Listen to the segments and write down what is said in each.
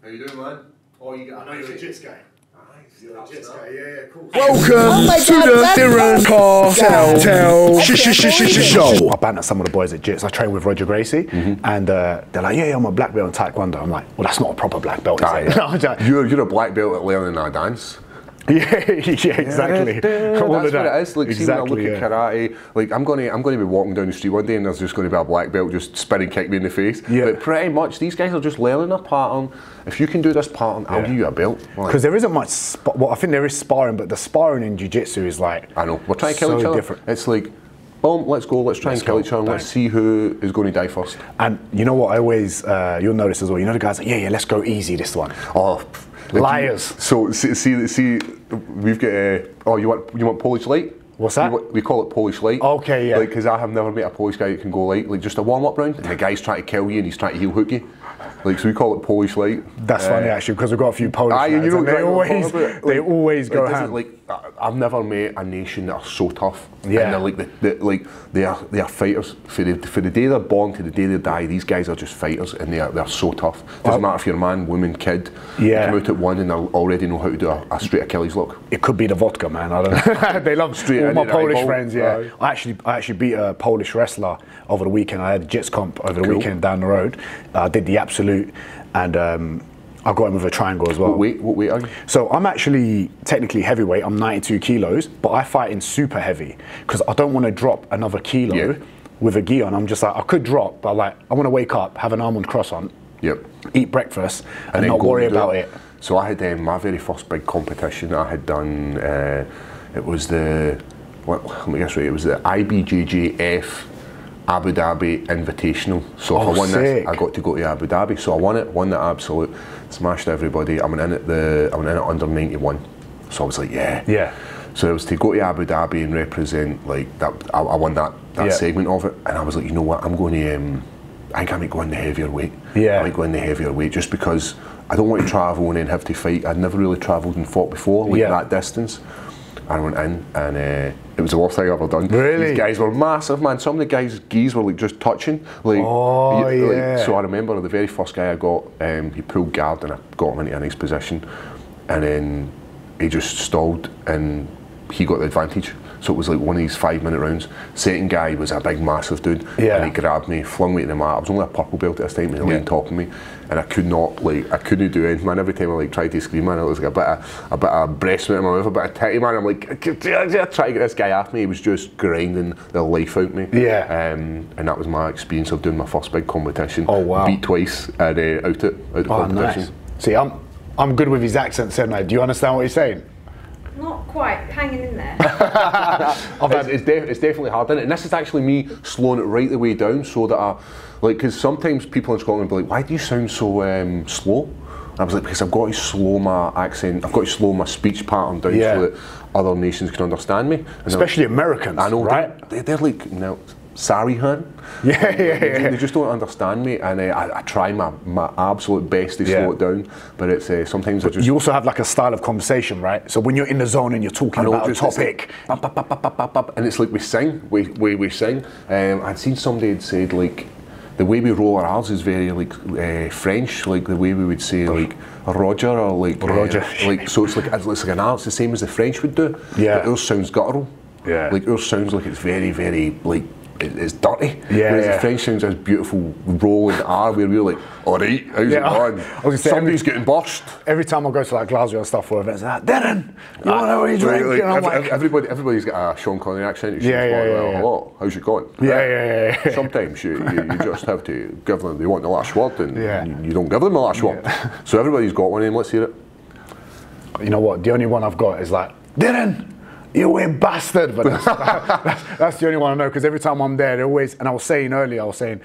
How you doing, man? Oh, you got. I know you're a Jits guy. You're a Jits guy. Yeah, cool. Welcome to the Darren Cartel Show. I banter some of the boys at Jits. I train with Roger Gracie, and they're like, "Yeah, I'm a black belt in Taekwondo." I'm like, "Well, that's not a proper black belt." You're a black belt at learning a dance. Yeah, exactly. That's what it is. Like, see, when I look at karate, like I'm gonna be walking down the street one day and there's just gonna be a black belt just spinning kick me in the face. Yeah. But pretty much these guys are just learning a pattern. If you can do this pattern, I'll give you a belt. Because there isn't much. Well, I think there is sparring, but the sparring in jiu-jitsu is like, I know, we're trying to kill each other. Different. It's like, boom, let's go. Let's try and kill each other. Let's see who is going to die first. And you know what? I always you'll notice as well. You know the guys like, yeah, let's go easy this one. Oh. Liars. So see, we've got. Oh, you want Polish light? What's that? We call it Polish light. Okay, yeah. Like, because I have never met a Polish guy that can go light. Like just a warm-up round, and the guy's trying to kill you, and he's trying to heel hook you. Like, so we call it Polish light. That's funny actually, because we've got a few Polish guys, and they always go ham. Like, I've never met a nation that are so tough. Yeah. And they are fighters for the day they're born to the day they die. These guys are just fighters, and they're so tough. Doesn't matter if you're a man, woman, kid. Yeah. Come out at one and they already know how to do a straight Achilles lock. It could be the vodka, man. I don't know. They love straight. All my Polish friends, yeah. I actually beat a Polish wrestler over the weekend. I had a Jits comp over the weekend down the road. I did the absolute, and I got him with a triangle as well. What weight are you? So I'm actually technically heavyweight. I'm 92 kilos, but I fight in super heavy because I don't want to drop another kilo with a gi on. I'm just like, I could drop, but like, I want to wake up, have an almond croissant, eat breakfast, and not worry about it. So I had my very first big competition I had done. It was the let me guess right. It was the IBJJF Abu Dhabi Invitational. So if I won this, I got to go to Abu Dhabi. So I won the absolute, smashed everybody. I went in at under 91. So I was like, yeah. So it was to go to Abu Dhabi and represent like that. I won that segment of it, and I was like, you know what? I'm going to. I think I might go in the heavier weight. Yeah. I might go in the heavier weight just because I don't want to travel and then have to fight. I'd never really travelled and fought before, like that distance. I went in and it was the worst thing I've ever done. Really? These guys were massive, man. Some of the guys' gis were like just touching. Like, like, so I remember the very first guy I got, he pulled guard and I got him into a nice position, and then he just stalled and he got the advantage. So it was like one of these 5-minute rounds. Second guy was a big, massive dude, and he grabbed me, flung me to the mat. I was only a purple belt at this time, and he lay on top of me, and I couldn't do anything, man. Every time I tried to scream, man, it was like a bit of breast meat in my mouth, a bit of titty, man. I'm like, trying to get this guy off me. He was just grinding the life out of me. Yeah. And that was my experience of doing my first big competition. Oh wow. Beat twice and out of competition. Nice. See, I'm good with his accent, so do you understand what he's saying? Not quite, hanging in there. It's definitely hard, isn't it? And this is actually me slowing it right the way down so that because sometimes people in Scotland will be like, why do you sound so slow? And I was like, because I've got to slow my accent, I've got to slow my speech pattern down so that other nations can understand me. And especially Americans, I know, right? They're like, no, sorry, hun. They just don't understand me, and I try my absolute best to slow it down, but it's sometimes I just... You also have like a style of conversation, right? So when you're in the zone and you're talking about a topic... and it's like we sing, we sing. I'd seen somebody had said like, the way we roll our R's is very like French, like the way we would say like Roger or like Roger. Like, so it's like an R, it's the same as the French would do. Yeah. But ours sounds guttural. Yeah. Like ours sounds like it's very, very like it's dirty. Yeah. Whereas the French sounds as beautiful rolling R where we're like, alright, how's it going? Somebody's getting burst. Every time I go to like Glasgow and stuff for events, like, Darren, you want to know what you drink? Everybody's got a Sean Connery accent. Hello, how's it going? Yeah. Sometimes you just have to give them, they want the last word, and you don't give them the last word. So everybody's got one, and let's hear it. You know what? The only one I've got is like, Darren, you weird bastard, but that's the only one I know, because every time I'm there, they always, and I was saying earlier, that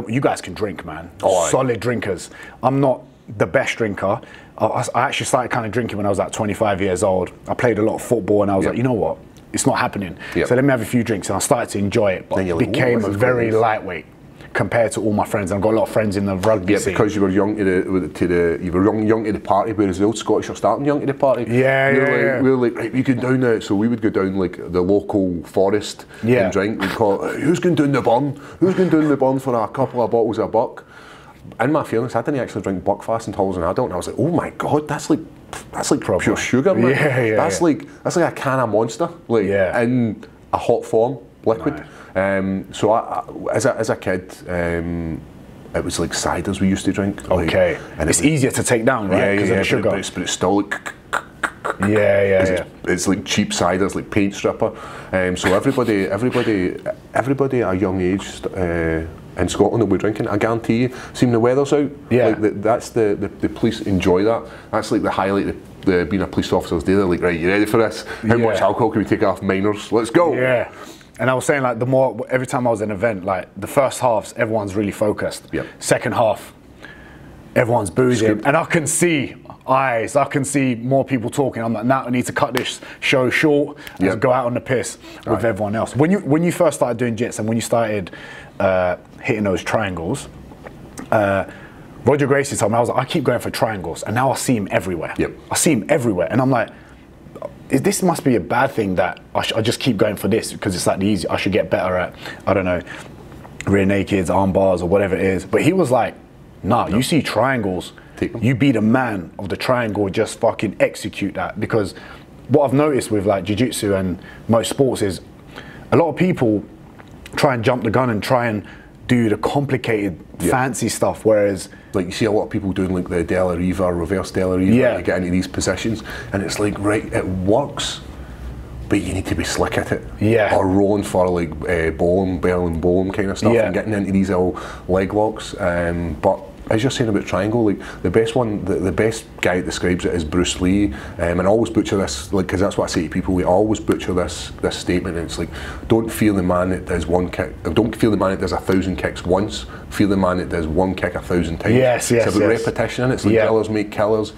you guys can drink, man. Solid drinkers. I'm not the best drinker. I actually started kind of drinking when I was like 25 years old. I played a lot of football, and I was like, you know what? It's not happening. So let me have a few drinks, and I started to enjoy it, but it became a very lightweight compared to all my friends. I've got a lot of friends in the rugby scene. Because you were young to the party, whereas the old Scottish are starting young to the party. We were like, right, we can down there. So we would go down like the local forest and drink. We'd call it, who's going down the burn? Who's going down the burn for a couple of bottles of buck? in my feelings, I didn't actually drink Buckfast until I was an adult, and I was like, oh my god, that's like pure sugar, man. That's like a can of Monster, like in a hot form, liquid. So as a kid, it was like ciders we used to drink. Like, and it's easier to take down, right? Because of the sugar. But it's still like. It's like cheap cider, it's like paint stripper. So everybody at a young age in Scotland that we're drinking, I guarantee you, seeing the weather's out, like that's the police enjoy that. That's like the highlight of being a police officer's day. They're like, right, you ready for this? How much alcohol can we take off minors? Let's go. And I was saying, like, every time I was at an event, like the first halves, everyone's really focused. Second half, everyone's boozing, and I can see eyes. I can see more people talking. I'm like, now I need to cut this show short and go out on the piss with everyone else. When you first started doing jits and when you started hitting those triangles, Roger Gracie told me, I was like, I keep going for triangles, and now I see him everywhere. I see him everywhere, and I'm like, this must be a bad thing that I just keep going for this because it's like the easy. I should get better at, I don't know, rear nakeds, arm bars, or whatever it is. But he was like, nah, you see triangles, you be the man of the triangle, just fucking execute that. Because what I've noticed with like jiu-jitsu and most sports is a lot of people try and jump the gun and try and do the complicated, fancy stuff, whereas like you see a lot of people doing like the De La Riva, reverse De La Riva, you get into these positions, and it's like, right, it works, but you need to be slick at it. Or rolling for like Berlin bowling kind of stuff, and getting into these little leg locks. But as you're saying about triangle, like the best one, the best guy that describes it is Bruce Lee, and I always butcher this, like, because that's what I say to people. We always butcher this statement, and it's like, don't fear the man that does one kick, don't fear the man that does 1,000 kicks once. Fear the man that does one kick 1,000 times. It's about repetition, and it's like killers make killers.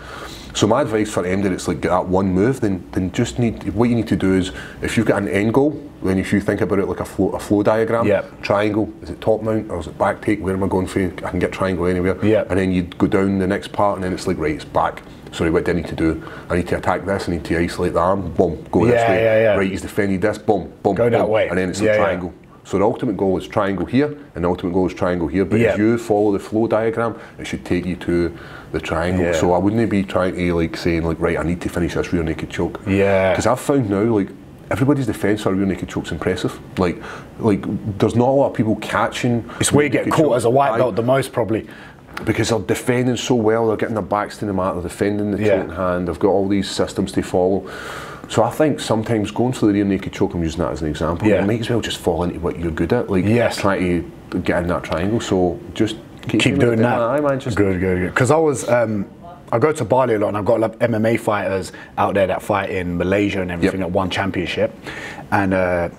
So my advice for them that it's like that one move, then just what you need to do is, if you've got an end goal, then if you think about it like a flow diagram, triangle, is it top mount or is it back take, where am I going for? I can get triangle anywhere. And then you go down the next part, and then it's like, right, it's back. Sorry, what do I need to do? I need to attack this, I need to isolate the arm, boom, go this way. Right, he's defended this, boom, boom, go that way. And then it's a triangle. So the ultimate goal is triangle here, and the ultimate goal is triangle here. But if you follow the flow diagram, it should take you to the triangle. So I wouldn't be trying to like saying like, right, I need to finish this rear naked choke. Because I've found now, like, everybody's defence for a rear naked choke's impressive. Like there's not a lot of people catching. It's where you get caught as a white belt the most, probably. Because they're defending so well, they're getting their backs to the mat, they're defending the choke in hand, they've got all these systems to follow. So I think sometimes going for the rear naked choke, I'm using that as an example, you might as well just fall into what you're good at, like try to get in that triangle. So just keep doing that. Good. Because I go to Bali a lot, and I've got like MMA fighters out there that fight in Malaysia and everything that won championship, and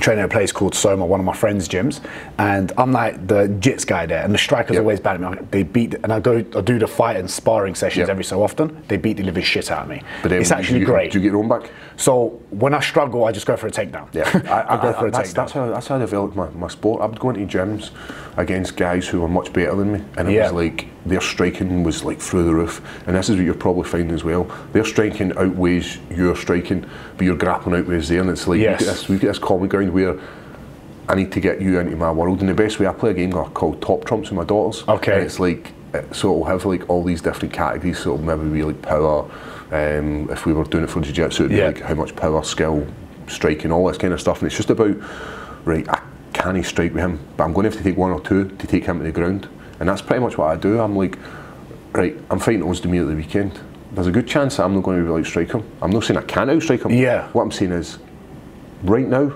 train at a place called Soma, one of my friends' gyms, and I'm like the jits guy there, and the strikers always bad at me. They beat, and I do the fight and sparring sessions every so often. They beat the living shit out of me. But it's actually great. Do you get your own back? So when I struggle, I just go for a takedown. I go for a takedown. That's how I developed my sport. I would go into gyms against guys who were much better than me, and it was like their striking was like through the roof. And this is what you're probably finding as well. Their striking outweighs your striking, but your grappling outweighs there. And it's like we've got this common ground where I need to get you into my world. And the best way, I play a game called Top Trumps with my daughters. And it's like, so it'll have like all these different categories. So it'll maybe be like power. If we were doing it for jiu-jitsu, it'd be like how much power, skill, striking, all this kind of stuff. And it's just about, right, I can't strike with him, but I'm going to have to take one or two to take him to the ground. And that's pretty much what I do. I'm like, right, I'm fighting Ozdemir at the weekend. There's a good chance that I'm not going to be able to strike him. I'm not saying I can't outstrike him. What I'm saying is, right now,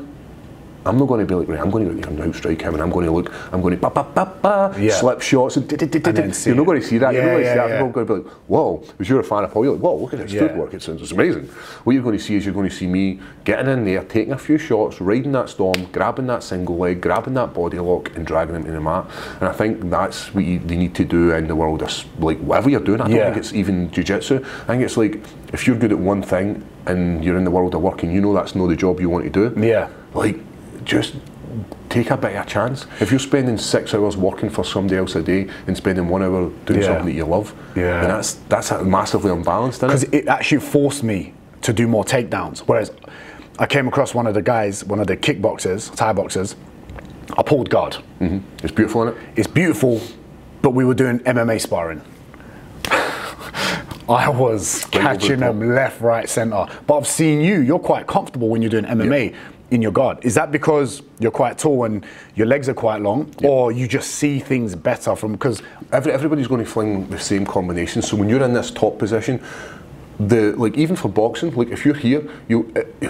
I'm not going to be like, right, I'm going to go outstrike him, and I'm going to look, I'm going to slip shots, and you're not going to see that. You're not going to see that. People are going to be like, whoa, if you're a fan of Paul, you're like, whoa, look at his footwork, it's amazing. What you're going to see is you're going to see me getting in there, taking a few shots, riding that storm, grabbing that single leg, grabbing that body lock, and dragging him to the mat. And I think that's what they need to do in the world of, like, whatever you're doing. I don't think it's even jiu-jitsu. I think it's like, if you're good at one thing, and you're in the world of work, and you know that's not the job you want to do, like, just take a bit of a chance. If you're spending 6 hours working for somebody else a day and spending 1 hour doing something that you love, then that's massively unbalanced, isn't it? Because it actually forced me to do more takedowns. Whereas I came across one of the guys, one of the kickboxers, Thai boxers, I pulled guard. It's beautiful, isn't it? It's beautiful, but we were doing MMA sparring. I was catching them left, right, center. But I've seen you're quite comfortable when you're doing MMA in your guard. Is that because you're quite tall and your legs are quite long, or you just see things better from, because everybody's going to fling the same combination. So when you're in this top position, like even for boxing, like if you're here,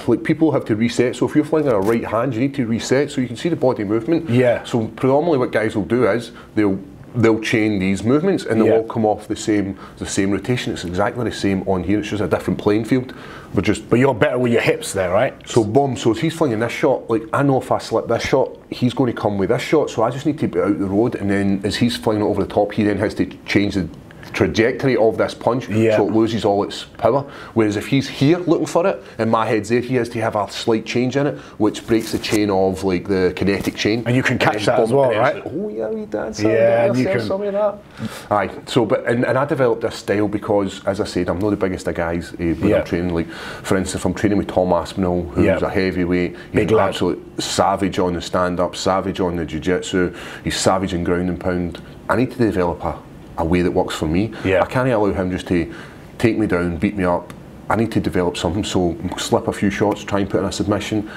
like people have to reset. So if you're flinging a right hand, you need to reset so you can see the body movement. Yeah. So predominantly what guys will do is they'll chain these movements and they'll all come off the same rotation. It's exactly the same on here. It's just a different playing field. But you're better with your hips there, right? So boom. So if he's flinging this shot, like I know if I slip this shot, he's going to come with this shot. So I just need to be out the road, and then as he's flinging it over the top, he then has to change the trajectory of this punch, so it loses all its power. Whereas if he's here looking for it and my head's there, he has to have a slight change in it, which breaks the chain of like the kinetic chain. And you can catch that as well, right? Like, oh yeah, we did some of that. Aye. So, and I developed this style because, as I said, I'm not the biggest of guys when I'm training. Like, for instance, if I'm training with Tom Aspinall, who's a heavyweight, he's an absolute savage on the stand-up, savage on the jiu-jitsu, he's savage in ground and pound. I need to develop a way that works for me. I can't allow him just to take me down, beat me up. I need to develop something, so slip a few shots, try and put in a submission.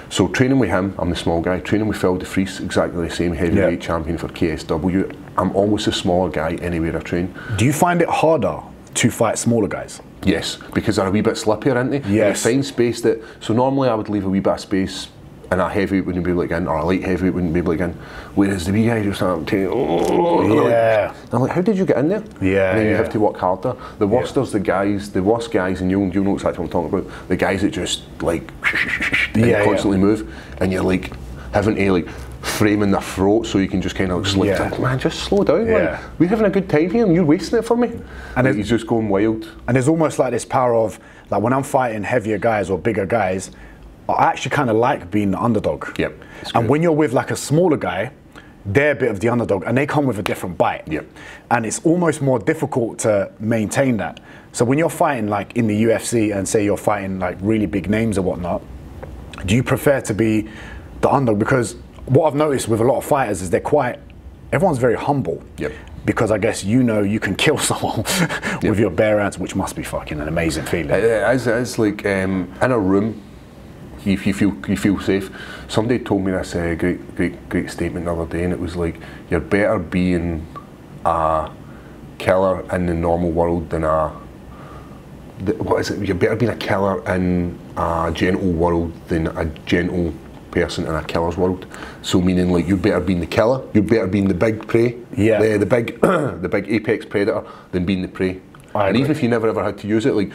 So training with him, I'm the small guy. Training with Phil de Vries, exactly the same, heavyweight champion for KSW. I'm always a smaller guy anywhere I train. Do you find it harder to fight smaller guys? Yes, because they're a wee bit slippier, aren't they? Yes. They find space that, so normally I would leave a wee bit of space and a heavyweight wouldn't be able to get in, or a light heavyweight wouldn't be able to get in. Whereas the wee guy just start taking, I'm like, how did you get in there? And then you have to work harder. The worst is the worst guys, and you'll know exactly what I'm talking about, the guys that just like, constantly move, and you're like, having to like, frame in their throat so you can just kind of like slip in. Man, just slow down, man. We're having a good time here and you're wasting it for me. And like, he's just going wild. And there's almost like this power of, like when I'm fighting heavier guys or bigger guys, I actually kind of like being the underdog. And when you're with like a smaller guy, they're a bit of the underdog and they come with a different bite. And it's almost more difficult to maintain that. So when you're fighting like in the UFC and say you're fighting like really big names or whatnot, do you prefer to be the underdog? Because what I've noticed with a lot of fighters is everyone's very humble. Because I guess you can kill someone with your bare hands, which must be fucking an amazing feeling. It's like in a room, you feel safe. Somebody told me this great statement the other day, and it was like, you're better being a killer in the normal world than you're better being a killer in a gentle world than a gentle person in a killer's world. So meaning like you're better being the killer, you're better being the big prey, the big apex predator than being the prey. And even if you never ever had to use it, like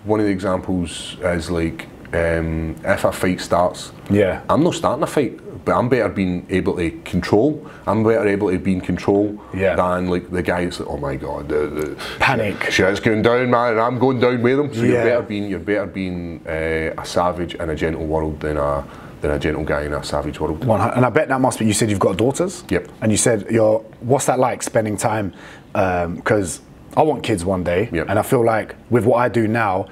one of the examples is like, if a fight starts, I'm not starting a fight, but I'm better being able to control. I'm better able to be in control than like the guy that's like, oh my god, the panic, shit's going down, man, and I'm going down with him. So you're better being a savage in a gentle world than a gentle guy in a savage world. And I bet that must be. You said you've got daughters. And you said what's that like spending time? Because I want kids one day, and I feel like with what I do now,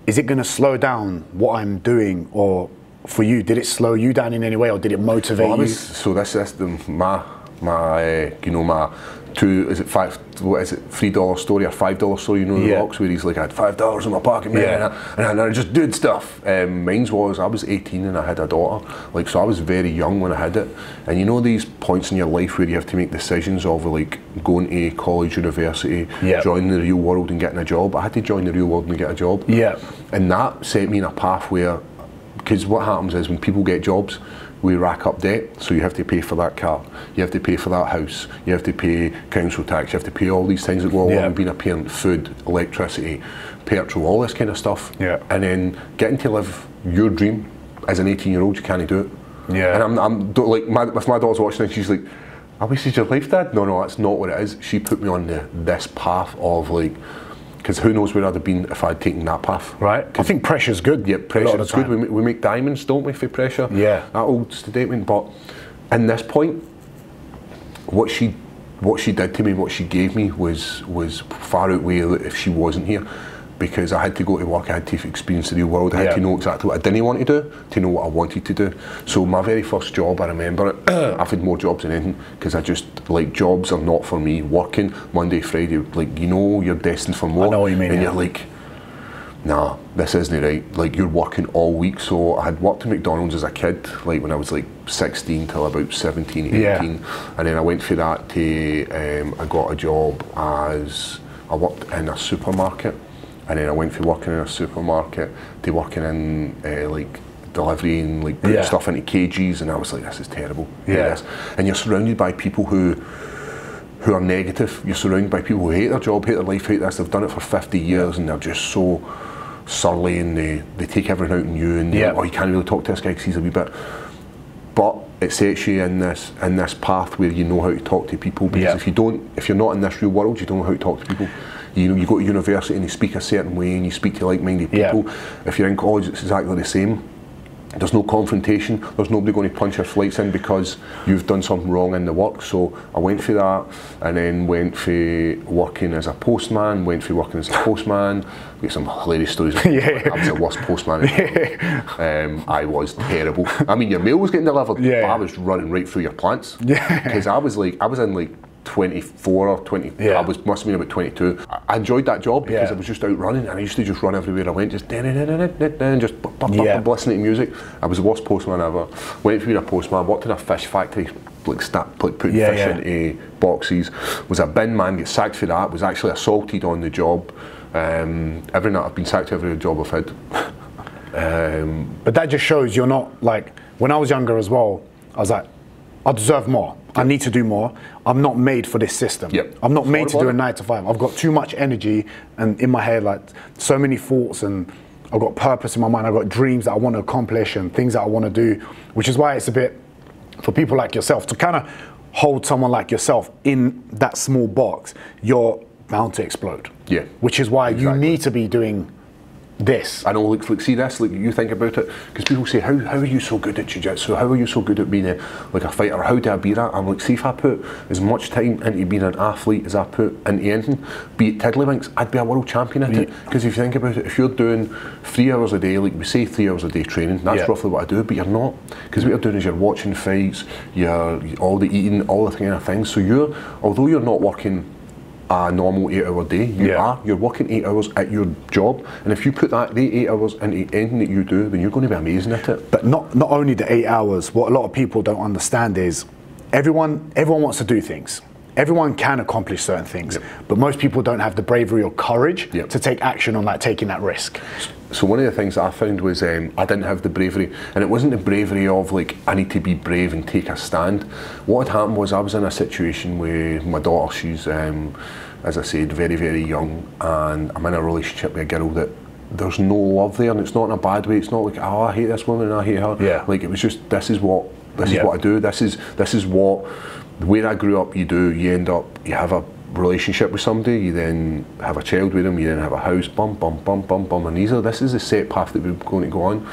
is it going to slow down what I'm doing, or for you, did it slow you down in any way, or did it motivate you? So this system, my $3 story or $5 story, the Rocks, where he's like, I had $5 in my pocket, man, and I just did stuff. Mine's was, I was 18 and I had a daughter, like, so I was very young when I had it. And these points in your life where you have to make decisions of like going to college, university, joining the real world and getting a job. I had to join the real world and get a job. And that set me in a path where, because what happens is when people get jobs, we rack up debt, so you have to pay for that car, you have to pay for that house, you have to pay council tax, you have to pay all these things that go along with being a parent, food, electricity, petrol, all this kind of stuff. And then getting to live your dream as an 18-year-old, you can't do it. And if my daughter's watching and she's like, I wasted your life, Dad? No, that's not what it is. She put me on this path of like, because who knows where I'd have been if I'd taken that path. I think pressure's good. Pressure's good. We make diamonds, don't we, for pressure? That old statement. But in this point, what she did to me, what she gave me was far outweigh if she wasn't here. because I had to go to work, I had to experience the real world, I had to know exactly what I didn't want to do, to know what I wanted to do. So my very first job, I remember it, I've had more jobs than anything, because I just, like, jobs are not for me. Working Monday, Friday, like, you know you're destined for more. I know what you mean. And you're like, nah, this isn't right. Like, you're working all week. So I had worked at McDonald's as a kid, like when I was like 16 till about 17, 18. And then I went for that to, I got a job as, I worked in a supermarket. And then I went from working in a supermarket to working in like delivery and like putting stuff into kgs, and I was like, this is terrible. And you're surrounded by people who are negative. You're surrounded by people who hate their job, hate their life, hate this. They've done it for 50 years and they're just so surly, and they take everything out on you, and oh, you can't really talk to this guy because he's a wee bit. But it sets you in this path where you know how to talk to people, because if you're not in this real world, you don't know how to talk to people. You know, you go to university and you speak a certain way and you speak to like-minded people. If you're in college, it's exactly the same. There's no confrontation, there's nobody going to punch your flights in because you've done something wrong in the work. So I went for that, and then went for working as a postman, I got some hilarious stories. I was the worst postman ever. I was terrible. I mean, your mail was getting delivered, but I was running right through your plants. Because I was in like 24 or 20, I must have been about 22. I enjoyed that job because I was just out running, and I used to just run everywhere I went, just listening to music. I was the worst postman ever. Went to be a postman, worked in a fish factory, like putting fish into boxes. Was a bin man, get sacked for that, was actually assaulted on the job. Every night I've been sacked every job I've had. But that just shows you're not, like, when I was younger as well, I was like, I deserve more. I need to do more. I'm not made for this system. I'm not made to do a 9 to 5. I've got too much energy, and in my head, like, so many thoughts, and I've got purpose in my mind. I've got dreams that I want to accomplish and things that I want to do, which is why it's a bit, for people like yourself, to kind of hold someone like yourself in that small box, you're bound to explode. Which is why you need to be doing this. I know, like see this, like you think about it, because people say, how are you so good at jiu-jitsu? How are you so good at being like a fighter? How do I be that? I'm like, see, if I put as much time into being an athlete as I put into anything, be it tiddlywinks, I'd be a world champion at it. Because if you think about it, if you're doing 3 hours a day, like we say 3 hours a day training, that's roughly what I do, but you're not. Because what you're doing is you're watching fights, you're all the eating, all the kind of things. So although you're not working a normal 8-hour day, you're working 8 hours at your job, and if you put the 8 hours into anything that you do, then you're going to be amazing at it. But not only the 8 hours, what a lot of people don't understand is everyone wants to do things. Everyone can accomplish certain things, but most people don't have the bravery or courage to take action on that, taking that risk. So one of the things that I found was I didn't have the bravery, and it wasn't the bravery of like, I need to be brave and take a stand. What had happened was I was in a situation where my daughter, she's, as I said, very, very young, and I'm in a relationship with a girl that there's no love there, and it's not in a bad way. It's not like, oh, I hate this woman and I hate her. Like, it was just, this is what I do. This is what, where I grew up, you end up, you have a relationship with somebody, you then have a child with them, you then have a house, and this is the set path that we're going to go on,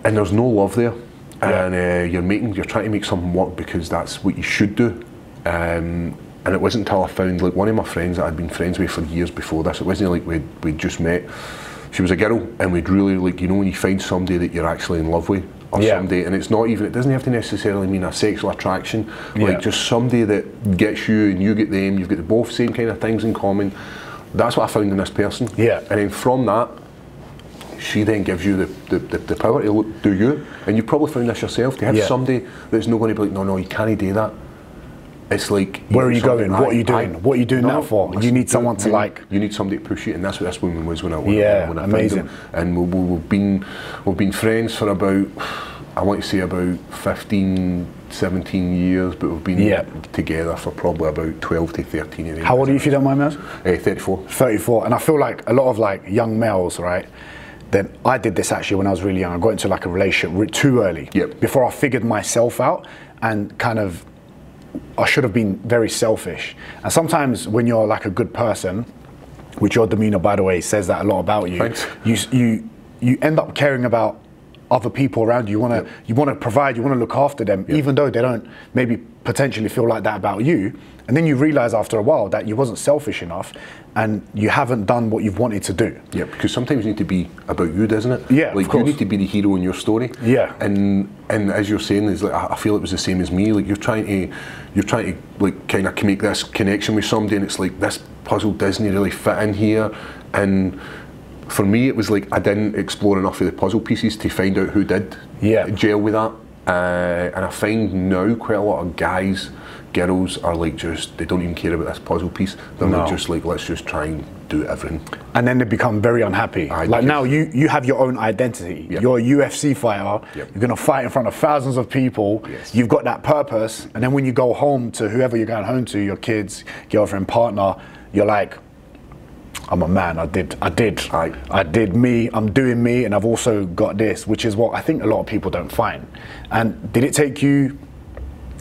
and there's no love there, and you're trying to make something work because that's what you should do, and it wasn't until I found, like, one of my friends that I'd been friends with for years before this. It wasn't like we'd just met. She was a girl, and we'd really, like, you know, when you find somebody that you're actually in love with, or somebody, and it's not even, it doesn't have to necessarily mean a sexual attraction, like just somebody that gets you and you get them, you've got the both same kind of things in common. That's what I found in this person. And then from that, she then gives you the power to do you, and you probably found this yourself, to have somebody that's not going to be like, no, you can't do that. It's like, where are you going? What are you doing? What are you doing that for? You need someone to, like, you need somebody to push you, and that's what this woman was when I found her. And we've been friends for about, I want to say about 15, 17 years, but we've been together for probably about 12 to 13 years. How old are you, if you don't mind me asking? 34. 34, and I feel like a lot of, like, young males, right? Then I did this actually when I was really young. I got into, like, a relationship too early. Before I figured myself out, and kind of, I should have been very selfish. And sometimes when you're like a good person, which your demeanor, by the way, says that a lot about you. Thanks. You end up caring about other people around you. You want to provide, you want to look after them, even though they don't maybe potentially feel like that about you, and then you realize after a while that you wasn't selfish enough and you haven't done what you've wanted to do. Yeah, because sometimes you need to be about you, doesn't it? Yeah, like of course. you need to be the hero in your story. Yeah. And as you're saying, is like I feel it was the same as me. Like you're trying to like kind of make this connection with somebody, and it's like this puzzle doesn't really fit in here. And for me, it was like I didn't explore enough of the puzzle pieces to find out who did gel with that. And I find now quite a lot of guys, girls are like just, they don't even care about this puzzle piece. They're like just like, let's just try and do everything. And then they become very unhappy. Like now you have your own identity. You're a UFC fighter. You're going to fight in front of thousands of people. You've got that purpose. And then when you go home to whoever you're going home to, your kids, girlfriend, partner, you're like, I'm a man, I did me, I'm doing me, and I've also got this, which is what I think a lot of people don't find. And did it take you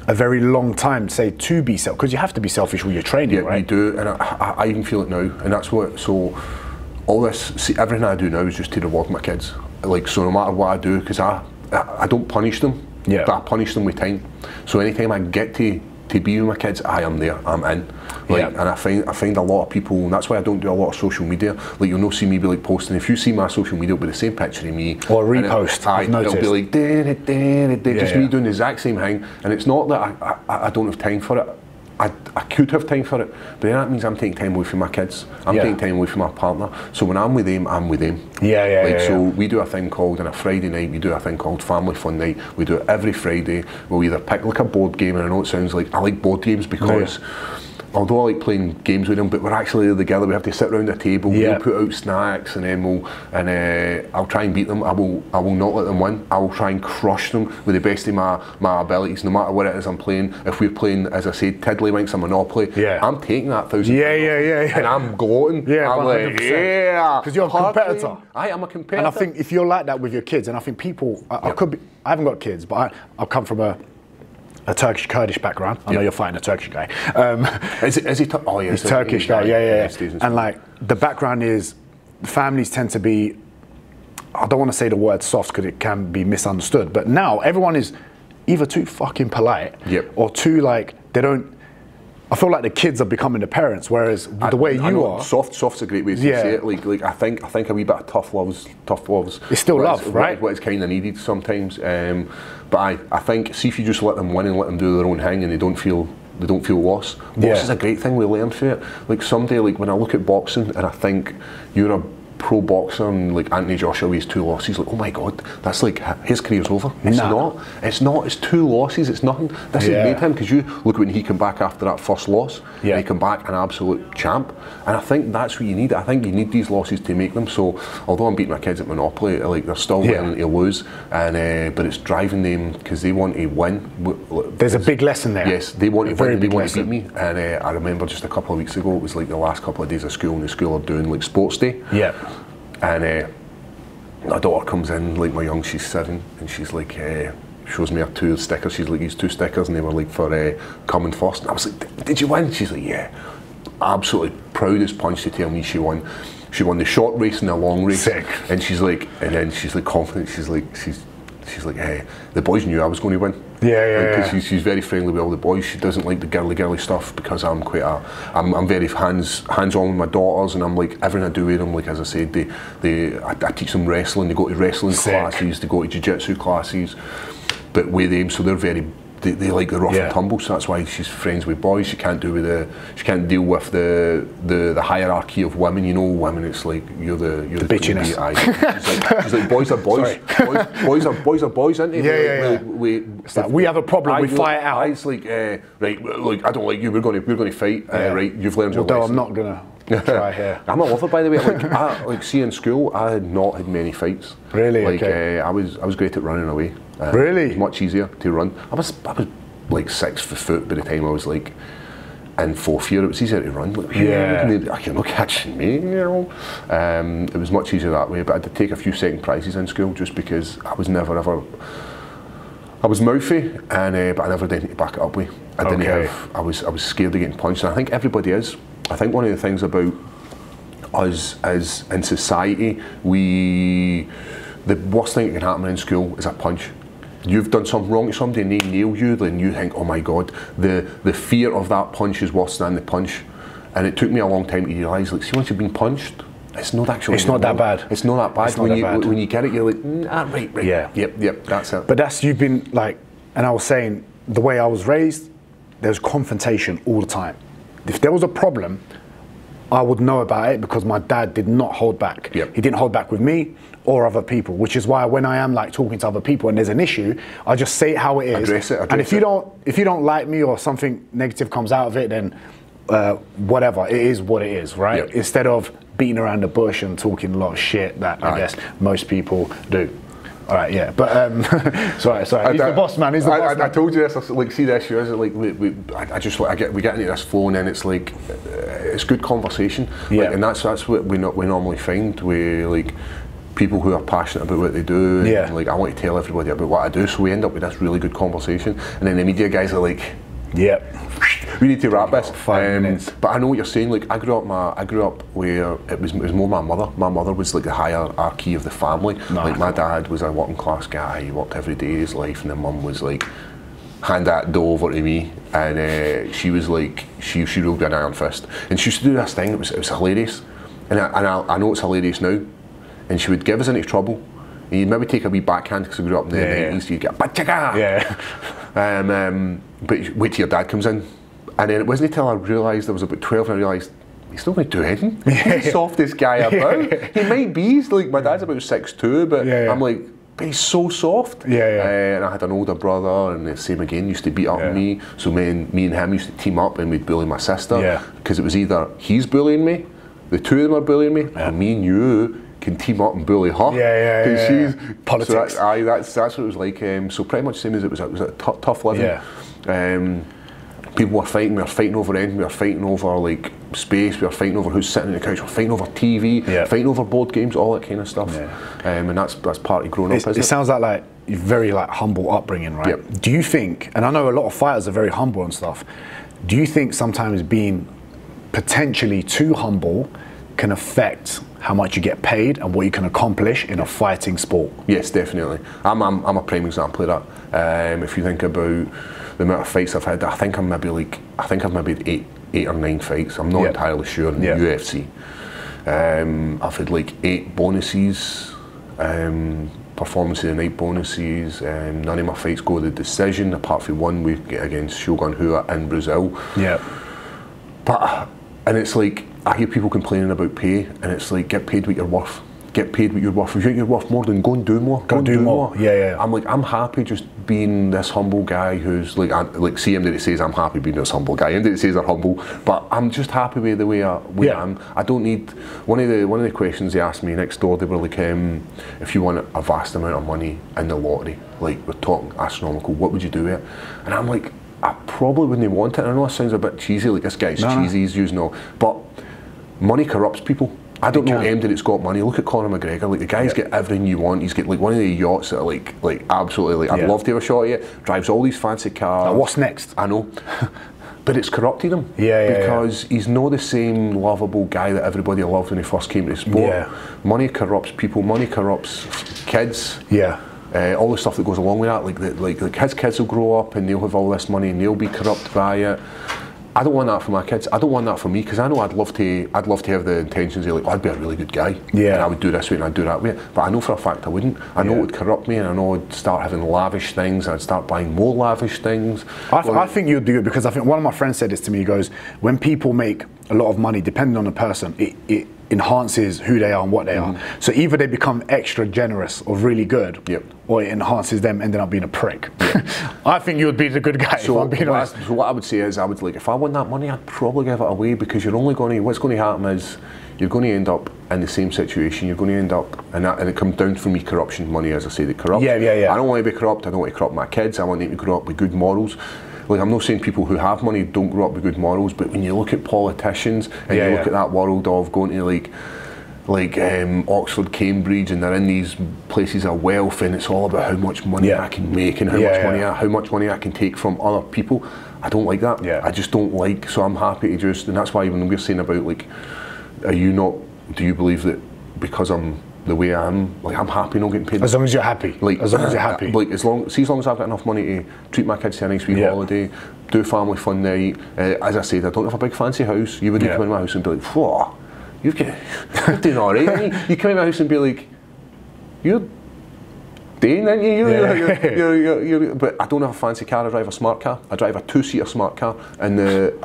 a very long time, say, to be selfish? Because you have to be selfish with your training, right? Yeah, you do, and I even feel it now, and that's what, so all this, see, everything I do now is just to reward my kids. Like, so no matter what I do, because I don't punish them, but I punish them with time. So anytime I get to be with my kids, I am there, I'm in. Like, and I find a lot of people, and that's why I don't do a lot of social media. Like, you'll not see me be like posting. If you see my social media, it'll be the same picture of me. Or repost, it'll be like, just me doing the exact same thing. And it's not that I don't have time for it. I could have time for it, but then that means I'm taking time away from my kids. I'm taking time away from my partner. So when I'm with them, I'm with them. So we do a thing called, on a Friday night, we do a thing called Family Fun Night. We do it every Friday. We'll either pick like a board game, and I know it sounds like, I like board games because although I like playing games with them, but we're actually there together. We have to sit around the table. We'll put out snacks, and then I'll try and beat them. I will not let them win. I will try and crush them with the best of my abilities, no matter what it is I'm playing. If we're playing, as I said, Tiddlywinks and Monopoly, I'm taking that 1,000. And I'm gloating. I'm like, because you're a competitor. I am a competitor. And I think if you're like that with your kids, and I think people, I haven't got kids, but I come from a Turkish Kurdish background. I know you're fighting a Turkish guy. Is he? Oh yeah, he's Turkish guy. And like the background is, families tend to be, I don't want to say the word soft because it can be misunderstood, but now everyone is either too fucking polite or too like, they don't. I feel like the kids are becoming the parents, whereas the way you are, soft's a great way to say it. Like I think a wee bit of tough love's. It's still love, right? What is kind of needed sometimes. But I think, see, if you just let them win and let them do their own thing, and they don't feel loss. Loss is a great thing we learn through it. Like someday, like when I look at boxing, and I think you're a pro boxer, and like Anthony Joshua with his 2 losses, like, oh my god, that's like his career's over. It's not. It's 2 losses. It's nothing. This has made him, because you look when he came back after that first loss. And he came back an absolute champ. And I think that's what you need. I think you need these losses to make them. So although I'm beating my kids at Monopoly, like they're still learning to lose, and but it's driving them because they want to win. There's a big lesson there. Yes, they want to win. They want to beat me. And I remember just a couple of weeks ago, it was like the last couple of days of school, and the school are doing like sports day. And my daughter comes in, like my young, she's 7, and she's like, shows me her 2 stickers. She's like, these 2 stickers, and they were like for coming first. And I was like, did you win? She's like, yeah. Absolutely proud as punch to tell me she won. She won the short race and the long race. Sick. And she's like, confident. She's like, hey, the boys knew I was going to win. Because she's very friendly with all the boys. She doesn't like the girly stuff, because I'm quite I'm very hands-on with my daughters, and I'm like, everything I do with them, like as I said, I teach them wrestling. They go to wrestling classes, they go to jiu-jitsu classes, but with them, so they're very. They like the rough and tumble, so that's why she's friends with boys. She can't deal with the hierarchy of women. You know, women, it's like you're the bitchiness. She's like boys are boys. boys are boys, aren't they? We have a problem. We fight it out. It's like right, look, I don't like you. We're going to fight. Right, you've learned your lesson. I'm not gonna try here. I'm a lover, by the way. Like see, in school, I had not had many fights. Really? Like I was great at running away. Really? It was much easier to run. I was like 6 foot by the time I was like in 4th year. It was easier to run. Like, you're not catching me. You know. It was much easier that way. But I did take a few second prizes in school just because I was never ever. I was mouthy, and but I never did anything to back it up with. I didn't have. I was scared of getting punched, and I think everybody is. I think one of the things about us as in society, the worst thing that can happen in school is a punch. you've done something wrong to somebody and they nail you, then you think, oh my God, the fear of that punch is worse than the punch. And it took me a long time to realise, like, see, once you've been punched, it's not actually. It's not that bad. It's not that bad. It's not that bad. When you get it, you're like, right. Yeah. Yep, that's it. But that's, you've been like, and I was saying, the way I was raised, there's confrontation all the time. If there was a problem, I would know about it because my dad did not hold back. Yep. He didn't hold back with me or other people, which is why when I am like talking to other people and there's an issue, I just say it how it is. Address it. And if you don't like me or something negative comes out of it, then whatever, it is what it is, right? Yep. Instead of beating around the bush and talking a lot of shit that I guess most people do. All right, yeah, but sorry. He's the boss man. He's the boss man. I told you this. Like, see, the issue is like we get into this phone and it's like it's good conversation. Yeah, like, and that's what we normally find with like people who are passionate about what they do. And, like, I want to tell everybody about what I do, so we end up with this really good conversation. And then the media guys are like, yep. We need to wrap this. 5 minutes. But I know what you're saying. Like, I grew up where it was more my mother. My mother was like the hierarchy of the family. Like, my dad was a working class guy. He worked every day of his life, and then mum was like, hand that dough over to me. And she was like, she ruled with an iron fist. And she used to do this thing. It was hilarious. And I know it's hilarious now. And she would give us into trouble. And you'd maybe take a wee backhand because I grew up in the 90s. You'd get a but wait till your dad comes in. And then it wasn't until I realised I was about 12 and I realised he's not going to do anything. He's the softest guy about. He might be. He's like, my dad's about 6'2", but I'm like, but he's so soft. And I had an older brother, and the same again, used to beat up me. So me and him used to team up and we'd bully my sister. Because it was either he's bullying me, the two of them are bullying me, or me and you can team up and bully her. She's politics. So that's what it was like. So pretty much the same as it was a tough living. People were fighting. We were fighting over anything. We were fighting over like space. We were fighting over who's sitting on the couch. We were fighting over TV. Fighting over board games, all that kind of stuff. And that's part of growing up. Isn't it? It sounds like you're very like humble upbringing, right? Do you think? And I know a lot of fighters are very humble and stuff. Do you think sometimes being potentially too humble can affect how much you get paid and what you can accomplish in a fighting sport? Yes, definitely. I'm a prime example of that. If you think about the amount of fights I've had, I think I've maybe eight or 9 fights. I'm not entirely sure in the UFC. I've had like 8 bonuses, performance of the night bonuses. None of my fights go to the decision, apart from one we get against Shogun Rua in Brazil. And it's like, I hear people complaining about pay, and it's like, get paid what you're worth. Get paid what you're worth. If you think you're worth more, then go and do more. Go and do more. I'm like, I'm happy just being this humble guy who's like see him that it says I'm happy being this humble guy. Him that it says I'm humble, but I'm just happy with the way I am. I don't need. One of the questions they asked me next door, they were like, if you won a vast amount of money in the lottery, like we're talking astronomical, what would you do with it? And I'm like, I probably wouldn't want it. I know it sounds a bit cheesy, like this guy's cheesy, he's using all, but money corrupts people. I don't know anybody that's got money. Look at Conor McGregor. Like, the guy's got everything you want. He's got like one of the yachts that are like absolutely like, I'd love to have a shot at it. Drives all these fancy cars. What's next? I know. But it's corrupted him. Because he's not the same lovable guy that everybody loved when he first came to the sport. Money corrupts people. Money corrupts kids. All the stuff that goes along with that. Like his kids will grow up and they'll have all this money and they'll be corrupt by it. I don't want that for my kids. I don't want that for me, because I know I'd love to have the intentions of like, oh, I'd be a really good guy, and I would do this way and I'd do that way. But I know for a fact I wouldn't. I know it would corrupt me, and I know I'd start having lavish things. I'd start buying more lavish things. I think you'd do it, because I think one of my friends said this to me. He goes, when people make a lot of money, depending on the person, it enhances who they are and what they are. So either they become extra generous or really good, or it enhances them ending up being a prick. I think you would be the good guy. So, if I'm being honest. So what I would say is, I would like, if I won that money, I'd probably give it away, because you're only going to, what's going to happen is, you're going to end up in the same situation. You're going to end up, and it comes down for me, corruption. Money, as I say, they corrupt. I don't want to be corrupt. I don't want to corrupt my kids. I want them to grow up with good morals. Like, I'm not saying people who have money don't grow up with good morals, but when you look at politicians and you look at that world of going to like Oxford, Cambridge, and they're in these places of wealth, and it's all about how much money I can make and how much money I can take from other people. I don't like that. I just don't like. So I'm happy to just, and that's why when we're saying about like, do you believe that because I'm the way I am, like I'm happy not getting paid. As long as you're happy. Like, as long as you're happy. Like as long as I've got enough money to treat my kids to a nice wee holiday, do family fun night. As I said, I don't have a big fancy house. You wouldn't come in my house and be like, whoa, you're doing all right. You come in my house and be like, you're doing, aren't you? But I don't have a fancy car. I drive a smart car. I drive a 2-seater smart car, and the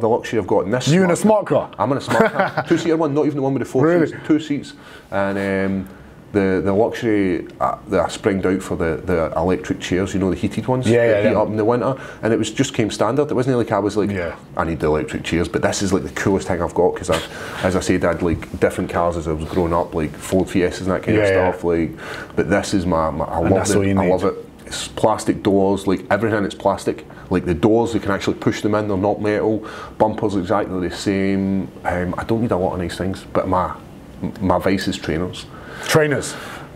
luxury I've got in this. You in a smart car? I'm in a smart car, 2-seater one, not even the one with the 4 seats, 2 seats, and the luxury that I springed out for the electric chairs, you know, the heated ones, that heat up in the winter, and it was just came standard. It wasn't like I was like, I need the electric chairs, but this is like the coolest thing I've got, because as I said, I had like different cars as I was growing up, like Ford Fiestas and that kind of stuff. Like, but this is I love it. It's plastic doors, like everything. It's plastic. Like the doors, you can actually push them in. They're not metal. Bumpers exactly the same. I don't need a lot of nice things, but my vice is trainers. Trainers,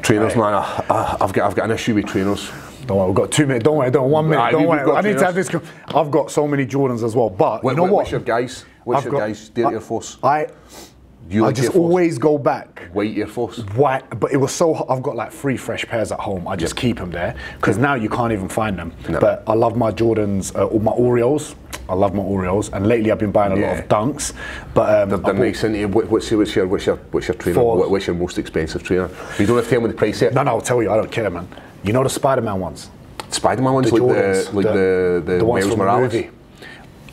right. Man. I've got an issue with trainers. Don't worry, we've got 2 minutes. Don't worry, 1 minute. Don't worry. I need to have this. I've got so many Jordans as well. But you know what? What's your guys? What's your guys? Air Force. I just always go back. White Air Force. White, but it was so. I've got like 3 fresh pairs at home. I just keep them there because now you can't even find them. No. But I love my Jordans, my Oreos. I love my Oreos, and lately I've been buying a lot of Dunks. But they're nice. And what's your trainer? What's your most expensive trainer? You don't have to tell me the price yet. No, I'll tell you. I don't care, man. You know the Spider-Man ones. Spider-Man ones, the like Jordans, the ones Miles from Morales. The movie.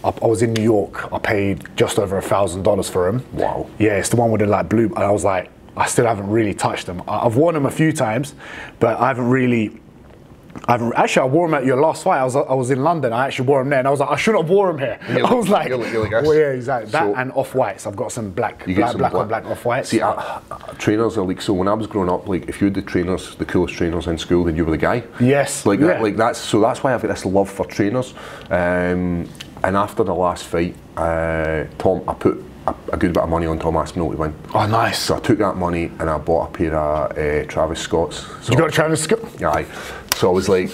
I was in New York. I paid just over $1,000 for them. Wow. Yeah, it's the one with the like blue. And I was like, I still haven't really touched them. I've worn them a few times, but I haven't really. Actually, I wore them at your last fight. I was in London. I actually wore them there, and I was like, I shouldn't have worn them here. I was like, well, yeah, exactly. That and off-whites. I've got some black on black off-whites. See, trainers are like, so when I was growing up, like if you had the trainers, the coolest trainers in school, then you were the guy. Yes. Like that's why I've got this love for trainers. And after the last fight, Tom, I put a good bit of money on Tom Aspinall to win. Oh, nice. So I took that money and I bought a pair of Travis Scotts. So you got a Travis Scott? Yeah, aye. So I was like,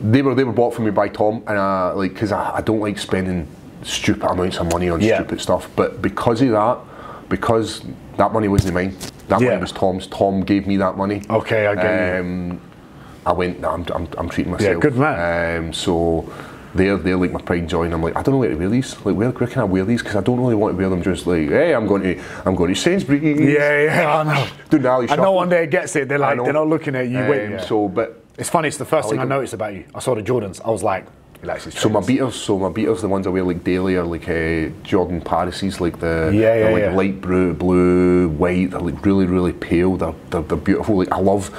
they were bought for me by Tom, and because I don't like spending stupid amounts of money on stupid stuff. But because that money wasn't mine, that money was Tom's. Tom gave me that money. Okay, I get you. I went, no, I'm treating myself. Yeah, good man. So they're like my pride and joy, and I'm like, I don't know where to wear these. Like, where can I wear these? Because I don't really want to wear them just like, hey, I'm going to Sainsbury's. Yeah, I know. Denali and no one there gets it. They're like, they're not looking at you. So, but it's funny. It's the first thing I noticed about you. I saw the Jordans. I was like, so my beaters, the ones I wear like daily, are like Jordan Parises, like light blue, white. They're like really pale. They're beautiful. Like I love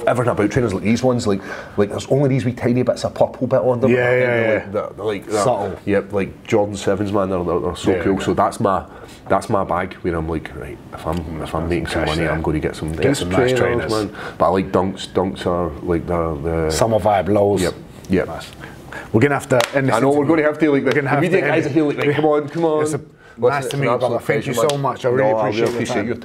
everything about trainers. Like these ones, like there's only these wee tiny bits of purple bit on them. They're like subtle. Yep, like Jordan 7s, man. They're so cool. So that's my bag, where I'm like, right, if I'm making some money, I'm going to get some nice trainers, man. But I like Dunks. Dunks are like the summer vibe lows. Yep. Nice. We're gonna have to end this. I know, we're going to have to, like, the media guys are here, like, come on. Nice to meet you, brother. Thank you so much. I really appreciate your time.